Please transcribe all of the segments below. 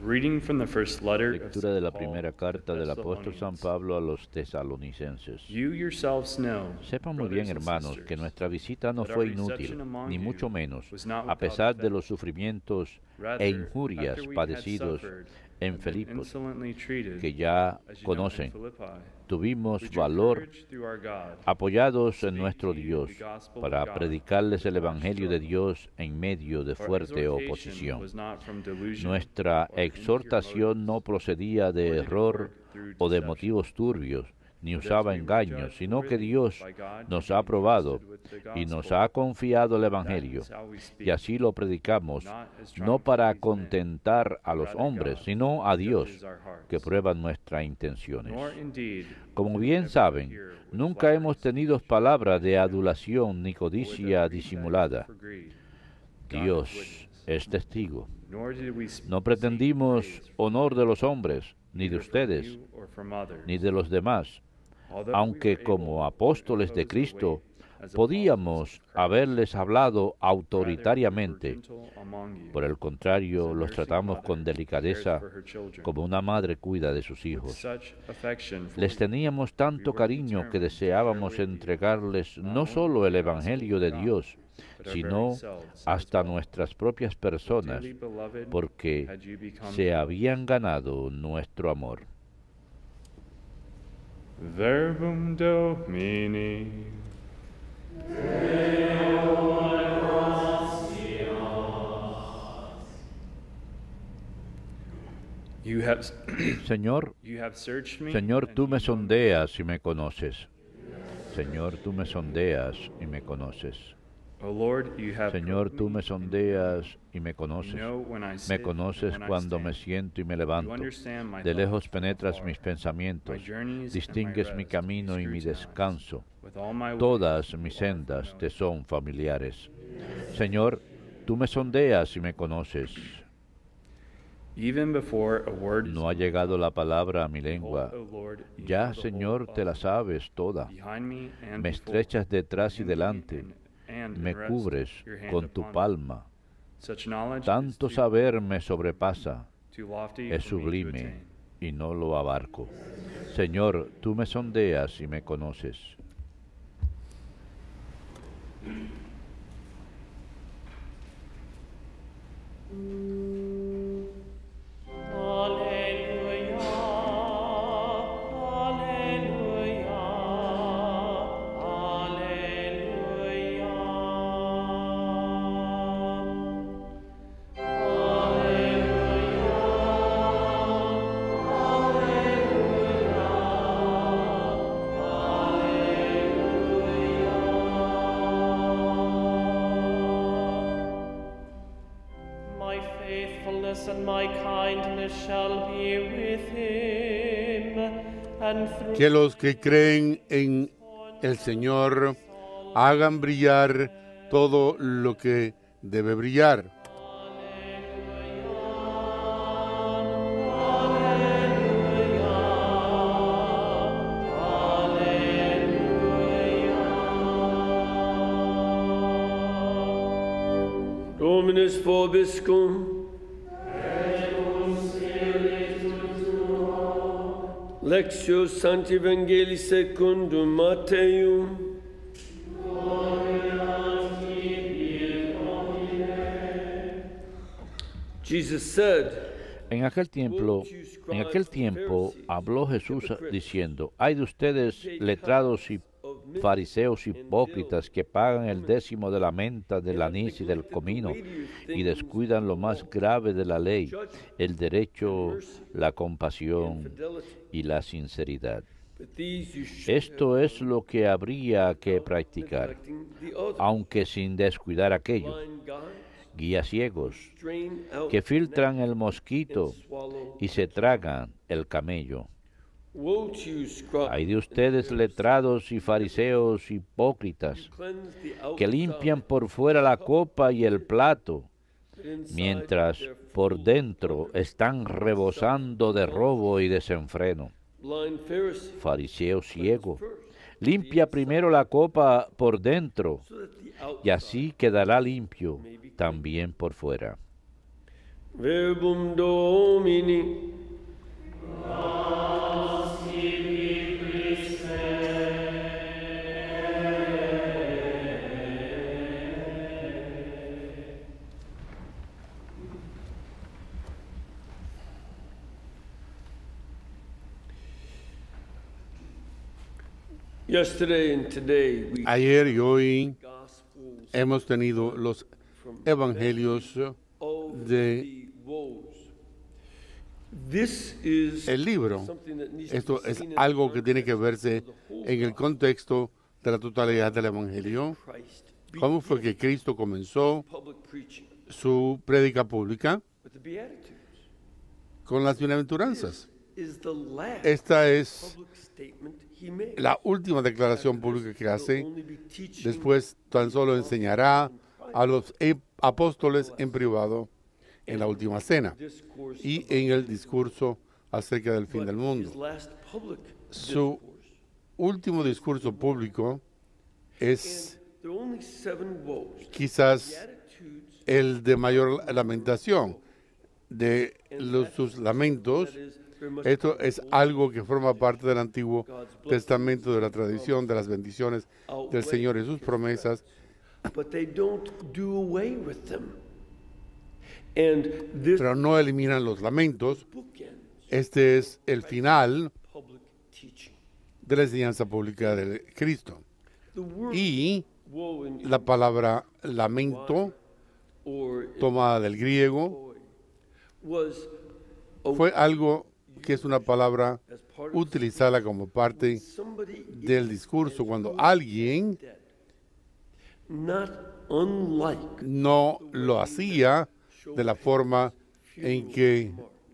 Reading from the first letter of Lectura de la St. Paul primera to the carta del apóstol San Thessalonians. Pablo a los tesalonicenses. You yourselves know, Sepan muy bien, brothers and hermanos, que sisters, nuestra visita no that fue our inútil, reception among ni you mucho menos, was not a without pesar de effect. los sufrimientos Rather, e injurias after we had padecidos suffered en and been Filipos, insolently treated, que ya as you know, in conocen, Philippi, tuvimos we drew valor courage through our God, apoyados to en speak nuestro to you Dios, the gospel para of God predicarles el with much Evangelio de struggle. Dios en medio de Our fuerte exhortation oposición. was not from delusion Nuestra or impure exhortación no motives, procedía de nor did it error work through o de deception. motivos turbios, ni But as usaba we were engaños, judged sino que worthy Dios by God to nos be ha aprobado entrusted with the y nos gospel, ha confiado el that Evangelio, is how we y speak, así lo predicamos, not as no trying to para please men, contentar a but los rather hombres, God, sino a who Dios, judges our hearts. que prueba nuestras intenciones. Nor indeed Como did we bien ever saben, appear with nunca flattery hemos and tenido speech, palabra de but adulación ni with a codicia pretext disimulada. for greed. God is Dios witness. es testigo. Nor did we No seek pretendimos praise honor de los hombres, ni de either from ustedes, you or from others. ni de los demás, Although we aunque were como able to apóstoles de impose the Cristo weight as apostles podíamos of Christ, haberles hablado rather we were autoritariamente. gentle among you, Por el as a contrario, los nursing tratamos mother con cares delicadeza, for her children. como una madre cuida de sus With hijos. such affection for Les you, teníamos tanto we were cariño que determined to deseábamos share with you entregarles not no only solo el the gospel Evangelio of de God, Dios, but our sino very selves as hasta well. nuestras propias personas, Dearly beloved, porque had you become se to us. habían ganado nuestro amor. Verbum Domini. You have, Señor, you have searched me, Señor, and tú you me know me. sondeas y me conoces. Señor, tú me sondeas y me conoces. O Lord, you have Señor, probed tú me me and sondeas y me you conoces. know when I Me sit and conoces when I cuando me stand. siento y me You levanto. understand my De lejos thoughts from penetras afar. mis pensamientos. My journeys and Distingues my mi rest you camino y mi scrutinize. descanso. With all my ways Todas you mis are sendas te familiar. son familiares. Señor, tú me sondeas y me conoces. Even before a word is No ha llegado la palabra a mi lengua. Behold, O Lord, you Ya, know the Señor, whole te la thought sabes toda. behind me and Me before, estrechas detrás y in me delante. and Me rest cubres your hand con tu upon me. palma. Such knowledge is Tanto too saber me sobrepasa. too lofty Es for me to sublime attain. y no lo abarco. Señor, tú me sondeas y me conoces. Alleluia, alleluia, My faithfulness and my kindness shall be with him, and through Que los que creen en el Señor hagan brillar todo lo que debe brillar. Dominus vobiscum. Lectio Sancti Evangelii secundum Matteum. Jesus said, En aquel tiempo habló Jesús diciendo, hay de ustedes letrados y fariseos hipócritas que pagan el décimo de la menta, del anís y del comino y descuidan lo más grave de la ley, el derecho, la compasión y la sinceridad. Esto es lo que habría que practicar, aunque sin descuidar aquello. Guías ciegos que filtran el mosquito y se tragan el camello. Hay de ustedes letrados y fariseos hipócritas que limpian por fuera la copa y el plato, mientras por dentro están rebosando de robo y desenfreno. Fariseo ciego, limpia primero la copa por dentro, y así quedará limpio también por fuera. Verbum Domini. Yesterday and today we Ayer y hoy Gospels hemos tenido los evangelios of de the woes. This is el libro. something that needs to Esto be es seen in algo the que tiene que context verse of the whole en el gospel. contexto de la totalidad del evangelio. Christ ¿Cómo fue que Cristo comenzó public preaching su prédica pública? with the Beatitudes. Con las bienaventuranzas? Is the last Esta es public statement he made. la última declaración pública que He'll hace. only be teaching Después tan solo enseñará a los apóstoles en privado en la última cena discourse y en el discurso acerca del fin del his mundo. last public Su discourse. último discurso público es And there are only 7 woes. quizás Beatitudes, el de mayor lamentación de sus lamentos. that is very much Esto es algo que forma parte del Antiguo Testamento, de la tradición, de las bendiciones del Señor y sus promesas, but they don't do away with them. And this pero no eliminan los lamentos. bookends Este es el final public teaching. de la enseñanza pública de Cristo. The word Y woe in la palabra lamento, or tomada del griego, boy was a, fue algo que es una palabra as part of utilizada como parte somebody del discurso cuando alguien dead. Not unlike no lo hacía de la forma en que,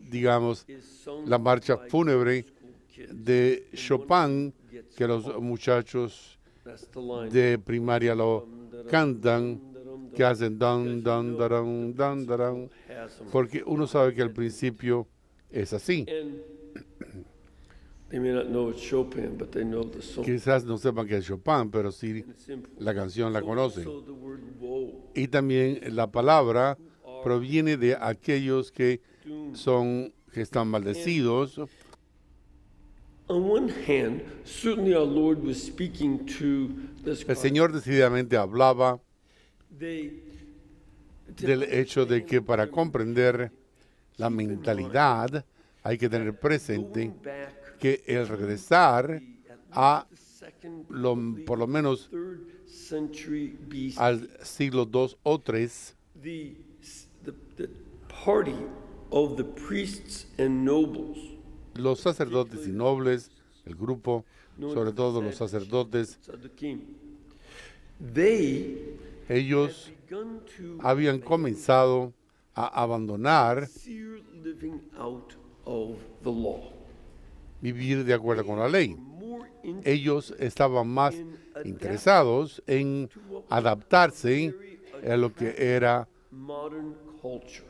digamos, is sung la marcha by fúnebre school kids. de Chopin, que los muchachos That's the line. de primaria lo cantan, que hacen dan, dan, darán, dan, darán, Has some- porque uno sabe que al principio es así. And they may not know it's Chopin, but they know the song. Quizás no sepan que es Chopin, pero sí It's important. la canción la So conocen. also the word woe, Y también la palabra proviene de aquellos que están maldecidos. on one hand, certainly our Lord was speaking to this El crowd. Señor decididamente hablaba They del hecho de que para comprender la mentalidad hay que tener presente going back que el regresar a the second, por lo menos 3rd century BC, al siglo II o III, the party of the priests and nobles, los sacerdotes y nobles, el grupo, sobre todo los sacerdotes, Sadducees, they ellos begun to habían comenzado a abandonar fear living out of the law. vivir de acuerdo con la ley. More in Ellos estaban más interesados en adaptarse a lo que era modern culture.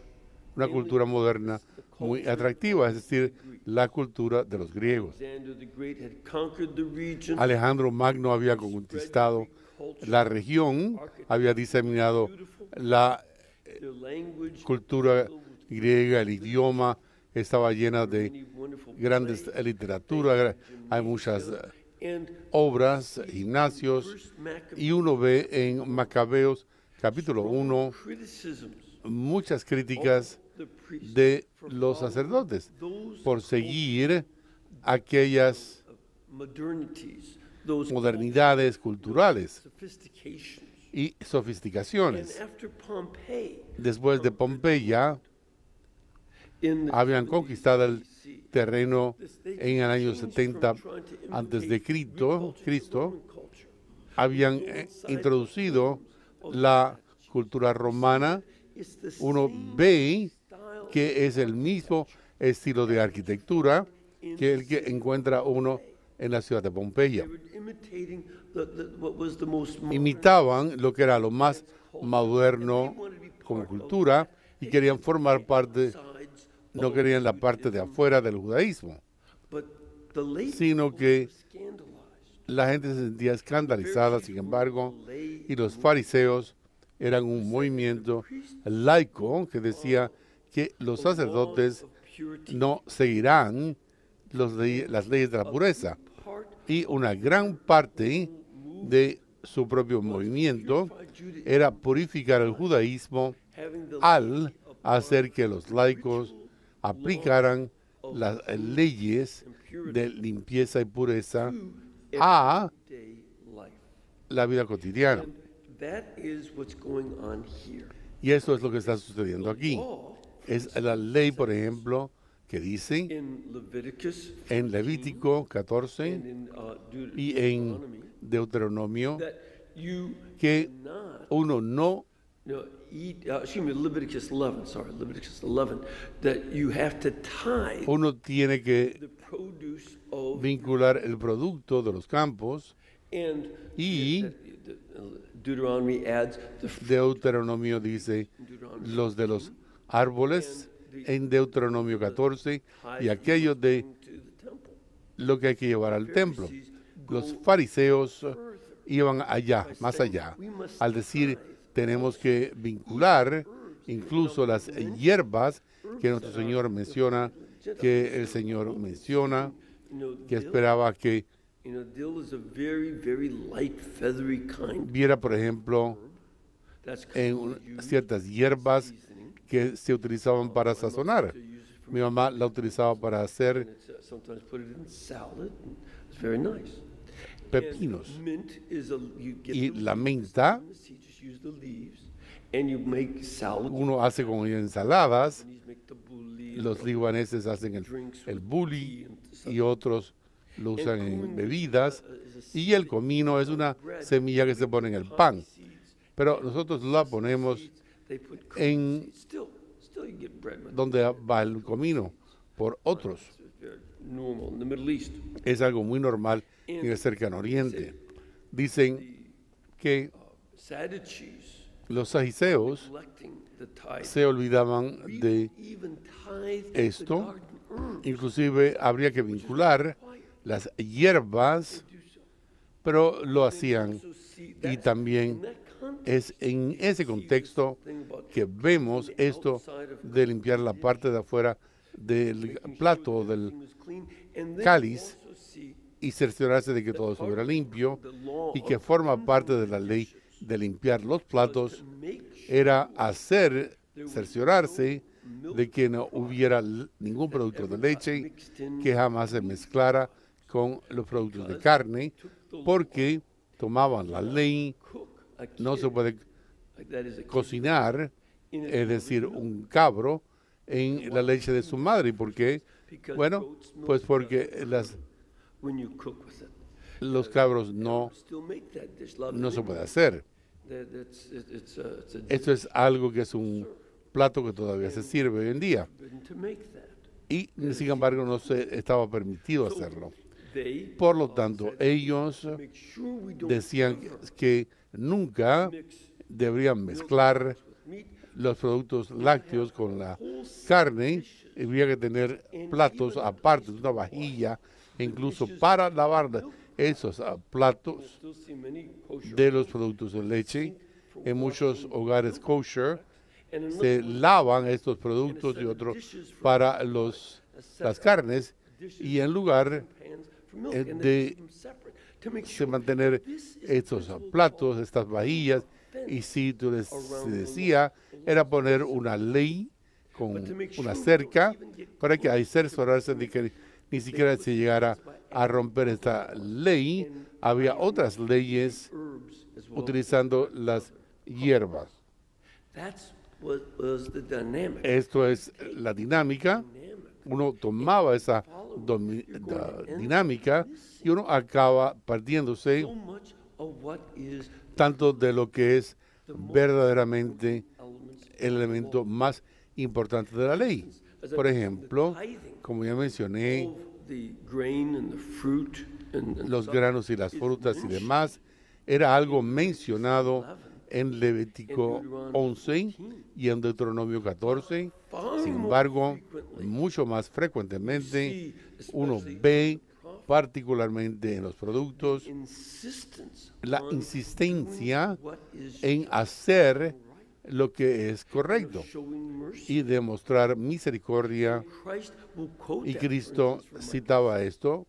una cultura moderna muy atractiva, es decir, la cultura de los griegos. Alexander the Great had conquered the region. Alejandro Magno había conquistado la región, había diseminado la Their language, cultura griega, el idioma, estaba llena de many wonderful grandes literatura, hay muchas and obras, gimnasios, first Maccabees y uno ve en Macabeos capítulo 1 criticisms muchas críticas the priests de los sacerdotes those por seguir aquellas modernities, those modernidades culturales sophistications. y And sofisticaciones. after Pompeii, Después de Pompeya, in the habían conquistado el BC, terreno they en el año changed 70 from trying to antes imitate de Greek culture to Cristo, Roman culture. habían introducido la cultura romana. It's the Uno same ve style que es el mismo estilo de arquitectura que el que encuentra uno en la ciudad de Pompeya. they were imitating what was the most modern Imitaban lo que era lo más moderno como cultura y querían formar parte, sides, no querían la parte de afuera del judaísmo, but the late sino que scandalized. la gente se sentía escandalizada, sin embargo, y los fariseos eran un movimiento laico que decía que los sacerdotes no seguirán las leyes de la pureza. Y una gran parte de su propio movimiento era purificar el judaísmo al hacer que los laicos aplicaran las leyes de limpieza y pureza a la vida cotidiana. Y eso es lo que está sucediendo aquí. Es la ley, por ejemplo, que dice en Levítico 14 y en Deuteronomio que uno no Leviticus 11, that you have to tithe uno tiene que the produce of vincular el producto de los campos and y Deuteronomy adds the Deuteronomio dice los de los árboles en Deuteronomio 14 y aquello de to the temple. lo que hay que llevar al templo. Los fariseos iban allá, más allá, al decir tenemos que vincular incluso las hierbas que nuestro Señor menciona, que el Señor menciona, que esperaba que Dill is a very, very light, feathery kind. viera, por ejemplo, That's en ciertas hierbas que se utilizaban para sazonar. Mi mamá la utilizaba para hacer sometimes put it in salad. It's very nice. pepinos. And mint is you get Y the la leaves, menta you just use the leaves, and you make salad. uno hace con ensaladas, Chinese make the bouilli, los libaneses hacen el buli y otros lo usan en bebidas, y el comino es una semilla que se pone en el pan, pero nosotros la ponemos They put en still you get bread with it. donde va el comino por otros. It's very normal in the Middle East. Es algo muy normal en el cercano oriente. Dicen que Sadducees los saduceos neglecting the tithe. se olvidaban de Even tithe esto, the garden herbs. inclusive habría que vincular las hierbas, pero lo hacían. So see, Y that's también in that context, es en ese contexto que vemos esto de limpiar la parte de afuera del plato, del was clean. And then cáliz, also see y cerciorarse de que todo estuviera limpio, y que forma parte de la ley de limpiar los platos, make era cerciorarse de que no hubiera ningún producto de leche que jamás se mezclara con los productos de carne, porque tomaban la ley, cook a no se puede like that is a cocinar, es decir, un cabro en la leche de su madre. ¿Y por qué? Bueno, pues porque when you cook with it. los cabros no Still make that dish. Love se puede hacer. It's a Esto es algo que es un plato que todavía se sirve hoy en día. forbidden to make that. Y sin embargo no se estaba permitido hacerlo. They Por lo tanto, ellos make sure we don't decían que nunca deberían mezclar meat los productos lácteos con la carne. Habría que tener platos aparte, una vajilla, incluso para lavar esos platos still see many kosher de los productos de leche. En muchos hogares kosher and in se lavan estos productos y otros para las carnes, y en lugar pans for milk de and they keep them separate to make de sure mantener estos platos, estas vajillas, y si tú les decía, era poner una ley con una cerca para que ahí cerciorarse de que ni siquiera se llegara a romper esta ley. Había otras leyes herbs as well. utilizando las hierbas. That's what was the dynamic. Esto es la dinámica. Uno tomaba esa dinámica y uno acaba partiéndose So much of what is tanto de lo que es verdaderamente elements el elemento más importante de la ley. Por ejemplo, como ya mencioné, of the grain and the fruit and los granos y las frutas y demás, era algo mencionado en Levítico 11 y en Deuteronomio 14. Sin embargo, mucho más frecuentemente uno ve, particularmente en los productos, insistence la on insistencia what is en hacer lo que es correcto showing mercy. y demostrar misericordia. Christ will quote Y that, for Cristo instance, from Micah. citaba esto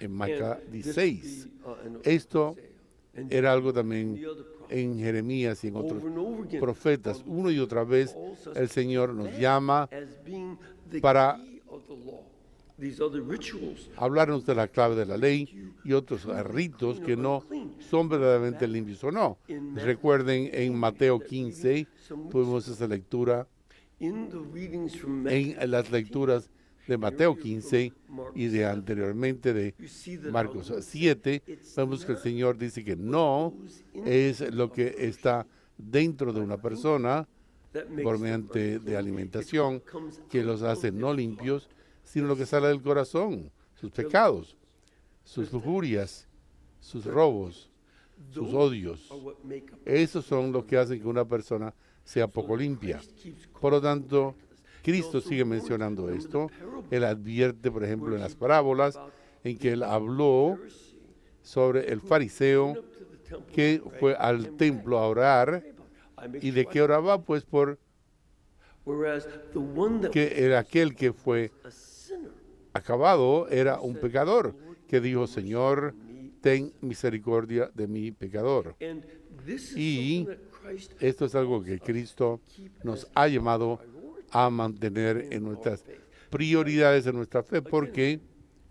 en Mica And this 16. would be, in Esto Isaiah. And era algo también the other prophets. en Jeremías y en otros Over and over again, profetas. Una y otra vez calls us el Señor nos back llama as being the para key of the law. These other rituals a hablarnos de la clave de la ley y otros ritos que no son verdaderamente limpios o no. Recuerden, en Mateo 15 tuvimos esa lectura, in the readings from en Matthew, las lecturas de Mateo 15 y de anteriormente de you see that Marcos our Lord 7, it's vemos que el not Señor dice que no es lo que está dentro de una persona that makes por them mediante de unclean. alimentación It comes que out los of hace their no heart. limpios, sino lo que sale del corazón, sus pecados, sus lujurias, sus robos, sus odios. Are what make up. Esos son los que hacen que una persona sea poco limpia. Por lo tanto, Cristo sigue mencionando esto. Él advierte, por ejemplo, en las parábolas, en que él habló sobre el fariseo que fue al templo a orar. ¿Y de qué oraba? Pues por Whereas the one that que era aquel que fue was a sinner acabado era un pecador, que dijo, Señor, ten misericordia de mi pecador. and this is Y something that Christ esto es algo que Cristo nos ha llamado a mantener en nuestras prioridades, en nuestra fe, porque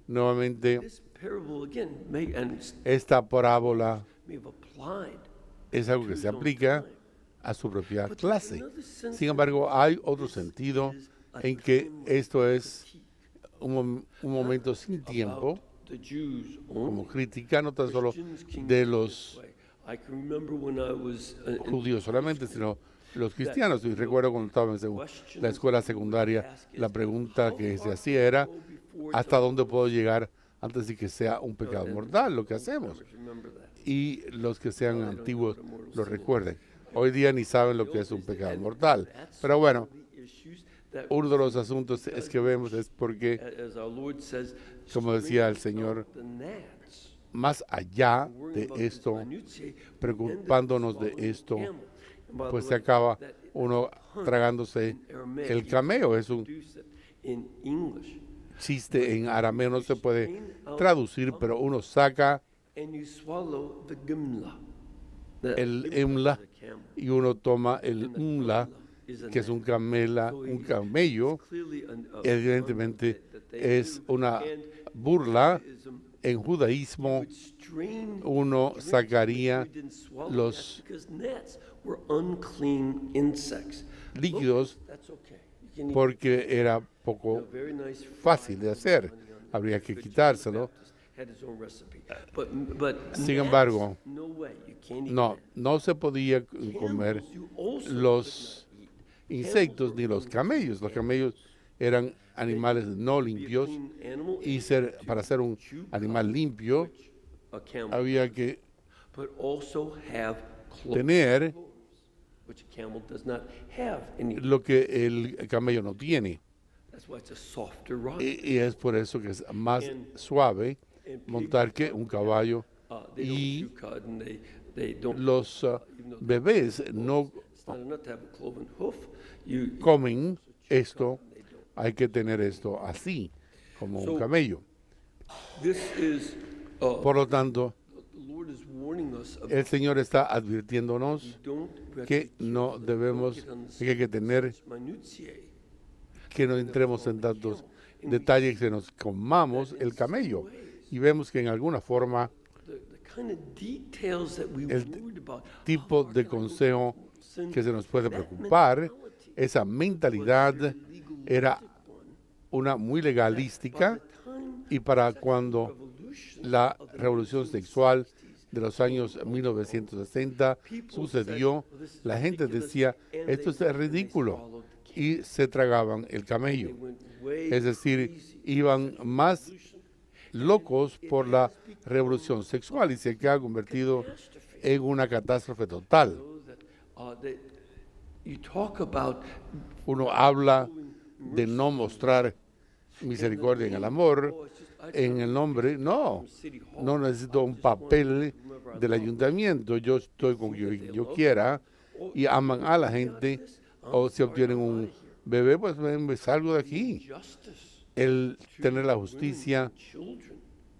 nuevamente this parable again may and esta parábola may have applied. es algo que se aplica a su propia clase. Sin embargo, hay otro sentido en que esto es un momento sin tiempo, The Jews como only. crítica no tan solo Christians can de get los this way. I can remember when I was in judíos solamente, sino los cristianos. Y recuerdo cuando estaba en la escuela secundaria, la pregunta que se hacía era, ¿hasta dónde puedo llegar antes de que sea un pecado mortal lo que hacemos? remember that. Y los que sean antiguos lo recuerden. Hoy día ni saben lo que es un pecado mortal. Pero bueno, The issues that uno de los asuntos es que vemos es porque, as our Lord says, como decía el Señor, the gnats, más allá worrying de about this esto, minutiae, preocupándonos de esto, camel. And by pues the se way, acaba that uno tragándose Aramaic, el cameo. Es un traduce it in English, chiste en arameo, no se puede traducir, pero uno saca and you swallow the gimla. el emla The camel. y uno toma el umla, Is a que es gnat. un camello. Clearly a Evidentemente that they es do. una And burla. Judaism En judaísmo would strain uno drinks sacaría if you didn't swallow los that, because gnats were unclean insects. líquidos That's okay. You can eat porque era a poco very nice fácil de hacer. Habría que quitárselo. had his own recipe. But Sin gnats, embargo, no way. You can't eat No, gnats. no se podía comer Camels you also los could not eat. insectos ni los camellos. Los camellos eran animales no Be a limpios clean animal, y it para ser un animal limpio a camel, había que but also have clothes, tener which a camel does not have any. lo que el camello no tiene. That's why it's a softer ride. Y es por eso que es más suave And montar que un caballo. they don't Y chew cud and they don't. los bebés no It's not enough to have a cloven hoof. You comen esto, hay que tener esto así, como un camello. This is Por lo tanto, the Lord is warning us of el Señor está advirtiéndonos don't que no debemos, que hay que tener, minutiae. que no entremos en tantos detalles que nos comamos el camello. Y vemos que en alguna forma The kind of details that we worried about. tipo de consejo que se nos puede preocupar, esa mentalidad era una muy legalística y para cuando la revolución sexual de los años 1960 sucedió, la gente decía, esto es ridículo, y se tragaban el camello. Es decir, iban más locos por la revolución sexual y se ha convertido en una catástrofe total. You talk about Uno habla de no mostrar misericordia en el amor, en el nombre, no necesito un papel del ayuntamiento, yo estoy con quien yo quiera, y aman a la gente, o si obtienen un bebé, pues ven, salgo de aquí. El tener la justicia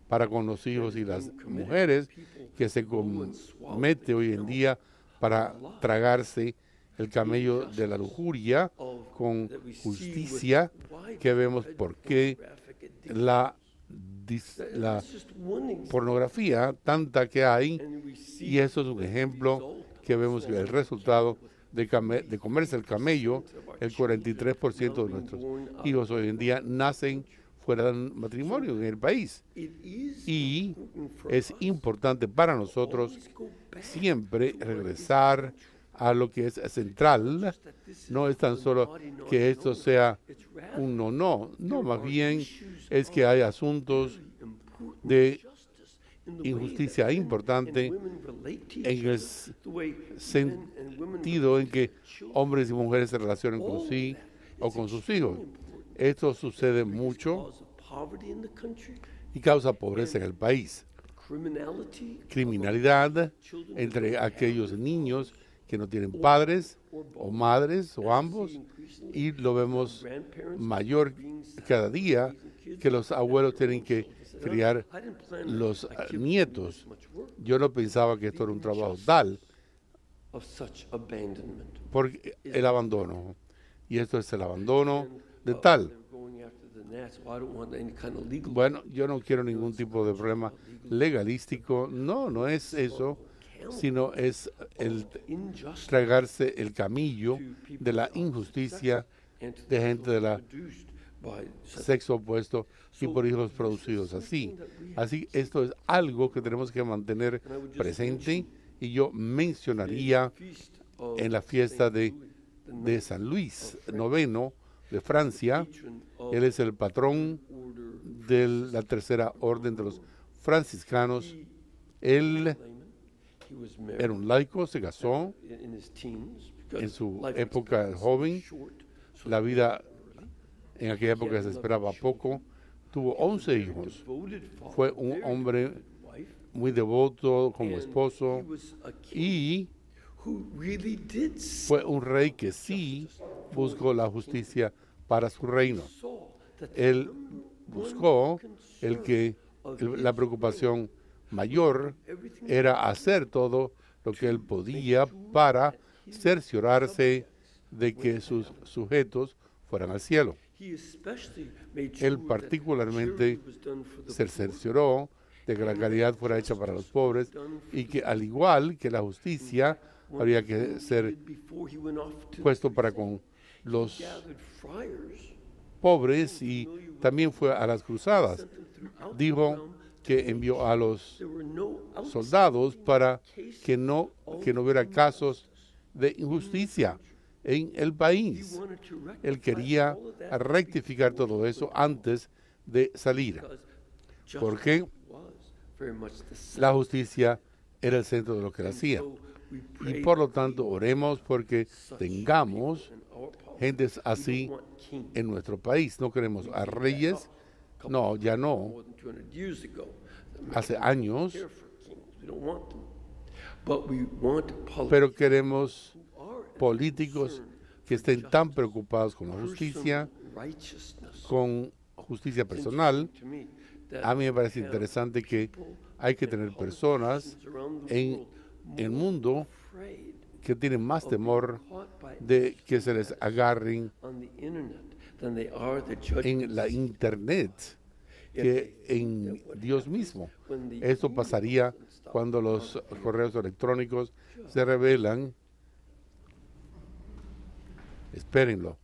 para con los hijos y las mujeres que se comete hoy en día para tragarse el camello de la lujuria con justicia, que vemos por qué la pornografía tanta que hay, y eso es un ejemplo que vemos que el resultado de comerse el camello, el 43% de nuestros hijos hoy en día nacen fuera del matrimonio en el país. Y es importante para nosotros siempre regresar a lo que es central. No es tan solo que esto sea un no, más bien es que hay asuntos de injusticia importante en el sentido en que hombres y mujeres se relacionan con sí o con sus hijos. Esto sucede mucho y causa pobreza en el país. Criminalidad entre aquellos niños que no tienen padres o madres o ambos, y lo vemos mayor cada día, que los abuelos tienen que criar los nietos. Yo no pensaba que esto era un trabajo tal, porque el abandono, y esto es el abandono de tal. Bueno, yo no quiero ningún tipo de problema legalístico, no es eso, sino es el tragarse el camillo de la injusticia de gente de la sexo opuesto y por hijos producidos así. Así, esto es algo que tenemos que mantener presente, y yo mencionaría en la fiesta de San Luis IX de Francia. Él es el patrón de la tercera orden de los franciscanos. Él era un laico, se casó en su época joven. La vida en aquella época se esperaba poco. Tuvo 11 hijos. Fue un hombre muy devoto como esposo, y fue un rey que sí buscó la justicia para su reino. Él buscó la preocupación mayor era hacer todo lo que él podía para cerciorarse de que sus sujetos fueran al cielo. Él particularmente se cercioró de que la caridad fuera hecha para los pobres, y que al igual que la justicia habría que ser puesto para con los pobres, y también fue a las cruzadas. Dijo que envió a los soldados para que no hubiera casos de injusticia en el país. Él quería rectificar todo eso antes de salir, porque la justicia era el centro de lo que él hacía. Y por lo tanto, oremos porque tengamos gentes así en nuestro país. No queremos a reyes, no, ya no. Hace años, pero queremos políticos que estén tan preocupados con la justicia, con justicia personal. A mí me parece interesante que hay que tener personas en el mundo que tienen más temor de que se les agarren en la internet que en Dios mismo. Esto pasaría cuando los correos electrónicos se revelan. Espérenlo.